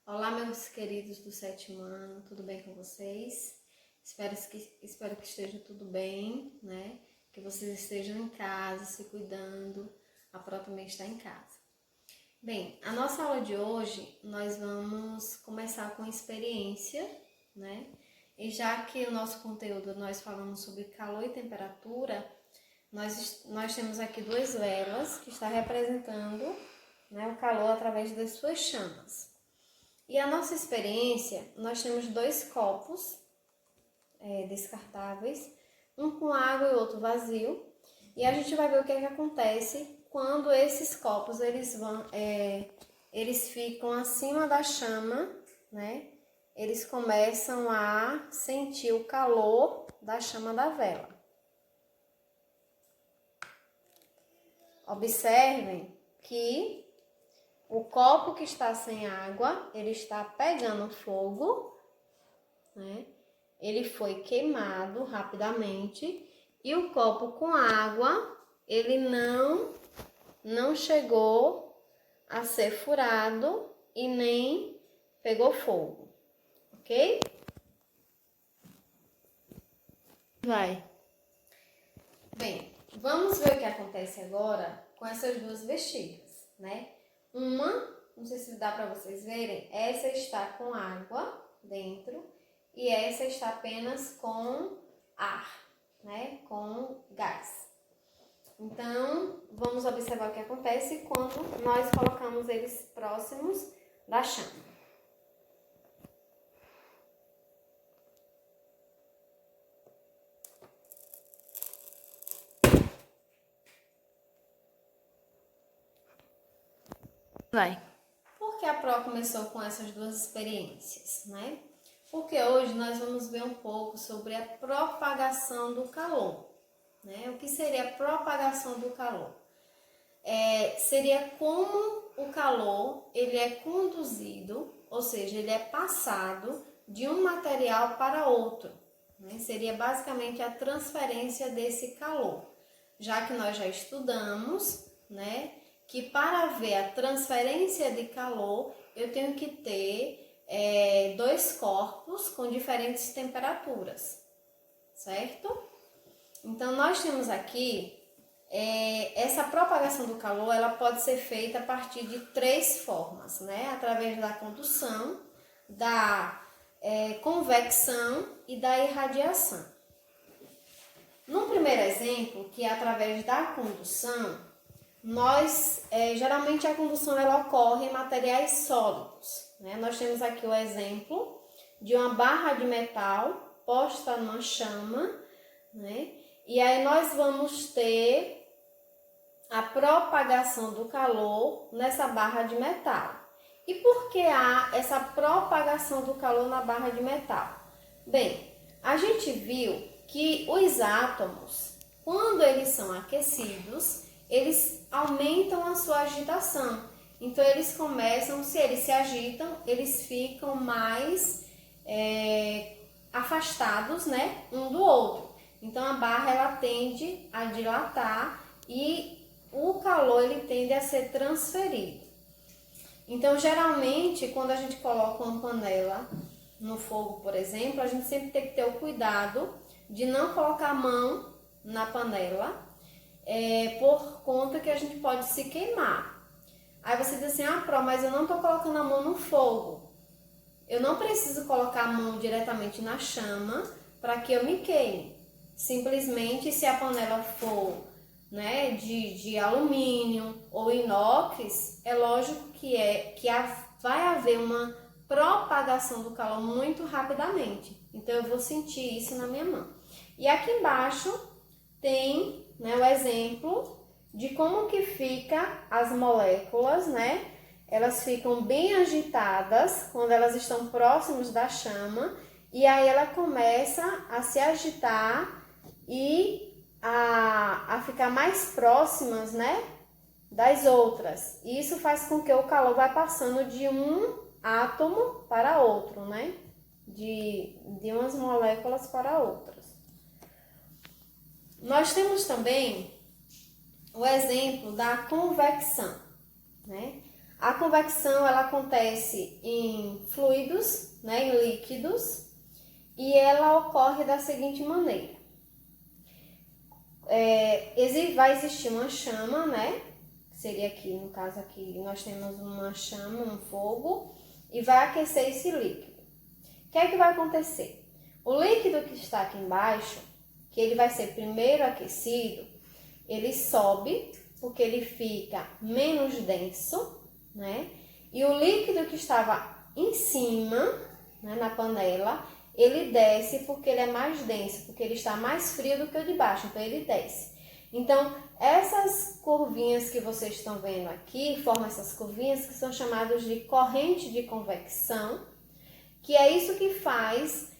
Olá, meus queridos do 7º ano, tudo bem com vocês? Espero que esteja tudo bem, né? Que vocês estejam em casa, se cuidando. A Pró também está em casa. Bem, a nossa aula de hoje, nós vamos começar com experiência, né? E já que o nosso conteúdo nós falamos sobre calor e temperatura, nós temos aqui duas velas que está representando, né, o calor através das suas chamas. E a nossa experiência, nós temos dois copos descartáveis, um com água e outro vazio. E a gente vai ver o que é que acontece quando esses copos eles ficam acima da chama, né? Eles começam a sentir o calor da chama da vela. Observem que o copo que está sem água, ele está pegando fogo, né? Ele foi queimado rapidamente. E o copo com água, ele não chegou a ser furado e nem pegou fogo, ok? Vai. Bem, vamos ver o que acontece agora com essas duas bexigas, né? Uma, não sei se dá para vocês verem, essa está com água dentro e essa está apenas com ar, né? Com gás. Então, vamos observar o que acontece quando nós colocamos eles próximos da chama. Vai. Por que a Pró começou com essas duas experiências, né? Porque hoje nós vamos ver um pouco sobre a propagação do calor, né? O que seria a propagação do calor? Seria como o calor ele é conduzido, ou seja, ele é passado de um material para outro, né? Seria basicamente a transferência desse calor, já que nós já estudamos, né, que para ver a transferência de calor eu tenho que ter dois corpos com diferentes temperaturas, certo? Então nós temos aqui essa propagação do calor, ela pode ser feita a partir de três formas, né? Através da condução, da convecção e da irradiação. No primeiro exemplo, que é através da condução, geralmente a condução ela ocorre em materiais sólidos, né? Nós temos aqui o exemplo de uma barra de metal posta numa chama, né? E aí nós vamos ter a propagação do calor nessa barra de metal. E por que há essa propagação do calor na barra de metal? Bem, a gente viu que os átomos, quando eles são aquecidos, eles aumentam a sua agitação. Então, eles começam, se eles se agitam, eles ficam mais afastados, né, um do outro. Então, a barra ela tende a dilatar e o calor ele tende a ser transferido. Então, geralmente, quando a gente coloca uma panela no fogo, por exemplo, a gente sempre tem que ter o cuidado de não colocar a mão na panela, por conta que a gente pode se queimar. Aí você diz assim, Pró, mas eu não estou colocando a mão no fogo. Eu não preciso colocar a mão diretamente na chama para que eu me queime. Simplesmente, se a panela for, né, de alumínio ou inox, é lógico que vai haver uma propagação do calor muito rapidamente. Então, eu vou sentir isso na minha mão. E aqui embaixo tem, né, o exemplo de como que fica as moléculas, né? Elas ficam bem agitadas quando elas estão próximas da chama e aí ela começa a se agitar e a ficar mais próximas, né, das outras. E isso faz com que o calor vai passando de um átomo para outro, né? De umas moléculas para outras. Nós temos também o exemplo da convecção, né? A convecção ela acontece em fluidos, né, em líquidos, e ela ocorre da seguinte maneira. Vai existir uma chama, né? Seria aqui, no caso aqui, nós temos uma chama, um fogo, e vai aquecer esse líquido. O que é que vai acontecer? O líquido que está aqui embaixo, que ele vai ser primeiro aquecido, ele sobe, porque ele fica menos denso, né? E o líquido que estava em cima, né, na panela, ele desce porque ele é mais denso, porque ele está mais frio do que o de baixo, então ele desce. Então, essas curvinhas que vocês estão vendo aqui, formam essas curvinhas que são chamadas de corrente de convecção, que é isso que faz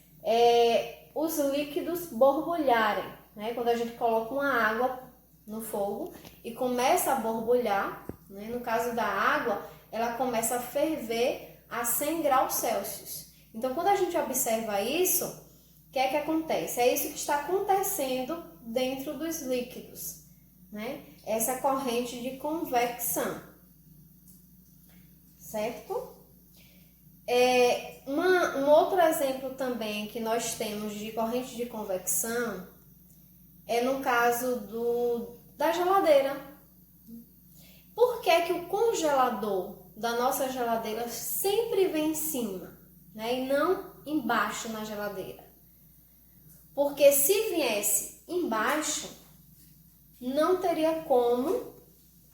os líquidos borbulharem, né? Quando a gente coloca uma água no fogo e começa a borbulhar, né? No caso da água, ela começa a ferver a 100 graus Celsius. Então, quando a gente observa isso, o que é que acontece? É isso que está acontecendo dentro dos líquidos, né? Essa corrente de convecção, certo? Um outro exemplo também que nós temos de corrente de convecção é no caso da geladeira. Por que que o congelador da nossa geladeira sempre vem em cima, né, e não embaixo na geladeira? Porque se viesse embaixo, não teria como,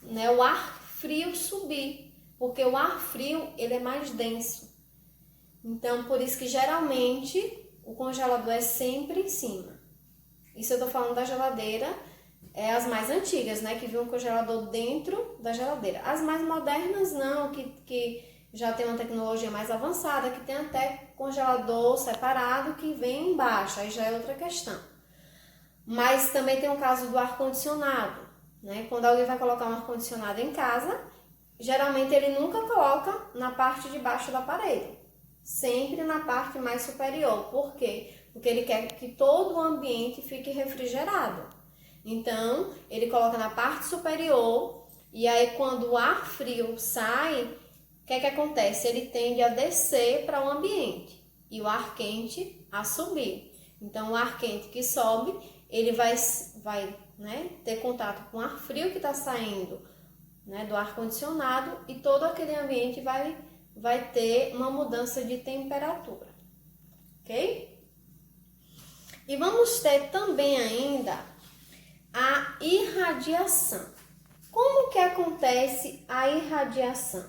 né, o ar frio subir, porque o ar frio ele é mais denso. Então, por isso que geralmente o congelador é sempre em cima. Isso eu tô falando da geladeira, as mais antigas, né, que viam um congelador dentro da geladeira. As mais modernas não, que já tem uma tecnologia mais avançada, que tem até congelador separado que vem embaixo, aí já é outra questão. Mas também tem o caso do ar-condicionado, né? Quando alguém vai colocar um ar-condicionado em casa, geralmente ele nunca coloca na parte de baixo do aparelho, sempre na parte mais superior. Por quê? Porque ele quer que todo o ambiente fique refrigerado. Então, ele coloca na parte superior e aí quando o ar frio sai, o que é que acontece? Ele tende a descer para o ambiente e o ar quente a subir. Então, o ar quente que sobe, ele vai né, ter contato com o ar frio que está saindo, né, do ar-condicionado e todo aquele ambiente vai ter uma mudança de temperatura, ok? E vamos ter também ainda a irradiação. Como que acontece a irradiação?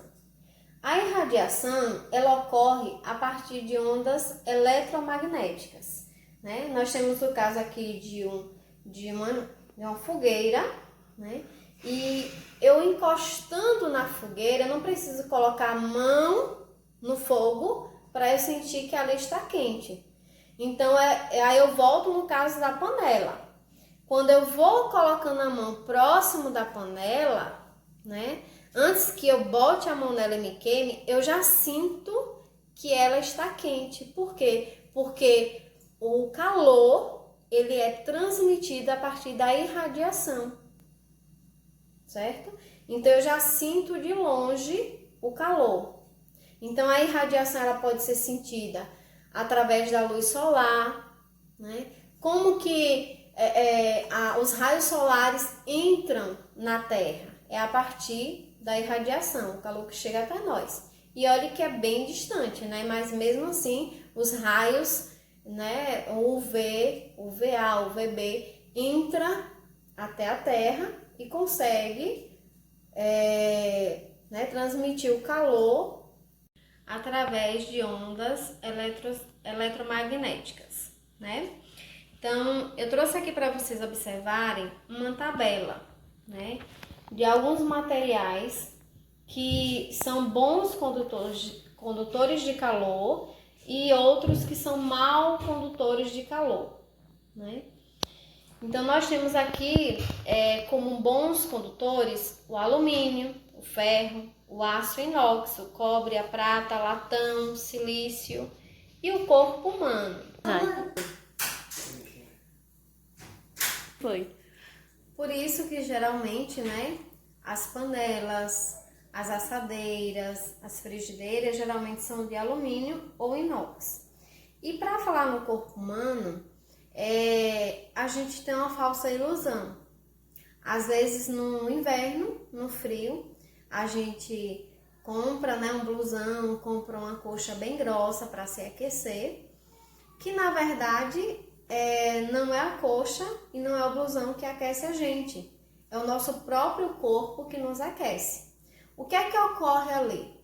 A irradiação, ela ocorre a partir de ondas eletromagnéticas, né? Nós temos o caso aqui de uma fogueira, né? E eu encostando na fogueira, eu não preciso colocar a mão no fogo para eu sentir que ali está quente. Então, aí eu volto no caso da panela. Quando eu vou colocando a mão próximo da panela, né? Antes que eu bote a mão nela e me queime, eu já sinto que ela está quente. Por quê? Porque o calor, ele é transmitido a partir da irradiação, certo? Então, eu já sinto de longe o calor. Então, a irradiação ela pode ser sentida através da luz solar, né? Como que os raios solares entram na Terra? É a partir da irradiação, o calor que chega até nós. E olha que é bem distante, né? Mas mesmo assim, os raios, né, o UV, o VA, o VB, entra até a Terra e consegue né, transmitir o calor através de ondas eletromagnéticas, né? Então, eu trouxe aqui para vocês observarem uma tabela, né, de alguns materiais que são bons condutores de calor e outros que são mal condutores de calor, né? Então, nós temos aqui como bons condutores o alumínio, o ferro, o aço inox, o cobre, a prata, latão, o silício e o corpo humano. Foi. Por isso que geralmente, né, as panelas, As assadeiras, as frigideiras geralmente são de alumínio ou inox. E para falar no corpo humano, a gente tem uma falsa ilusão. Às vezes no inverno, no frio, a gente compra, né, um blusão, compra uma coxa bem grossa para se aquecer, que na verdade não é a coxa e não é o blusão que aquece a gente, é o nosso próprio corpo que nos aquece. O que é que ocorre ali?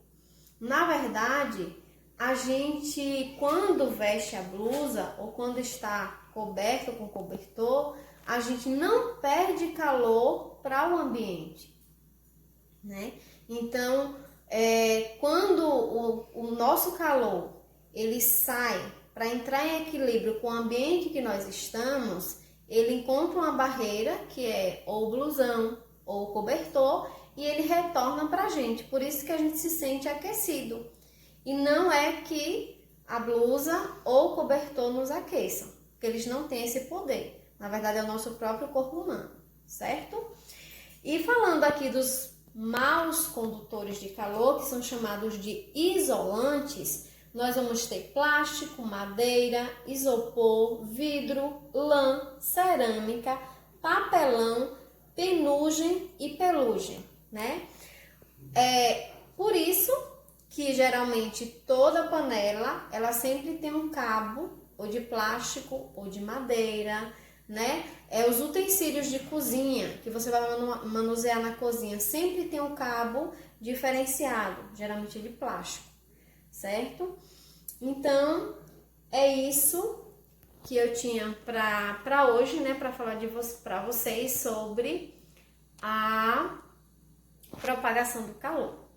Na verdade, a gente, quando veste a blusa ou quando está coberto com cobertor, a gente não perde calor para o ambiente, né? Então, quando o nosso calor ele sai para entrar em equilíbrio com o ambiente que nós estamos, ele encontra uma barreira que é ou o blusão ou o cobertor e ele retorna para a gente. Por isso que a gente se sente aquecido. E não é que a blusa ou o cobertor nos aqueçam, porque eles não têm esse poder. Na verdade, é o nosso próprio corpo humano, certo? E falando aqui dos maus condutores de calor, que são chamados de isolantes, nós vamos ter plástico, madeira, isopor, vidro, lã, cerâmica, papelão, penugem e pelugem, né? Por isso que geralmente toda panela, ela sempre tem um cabo ou de plástico ou de madeira, né? Os utensílios de cozinha que você vai manusear na cozinha sempre tem um cabo diferenciado, geralmente de plástico, certo? Então, é isso que eu tinha para hoje, né? Para falar para vocês sobre a propagação do calor.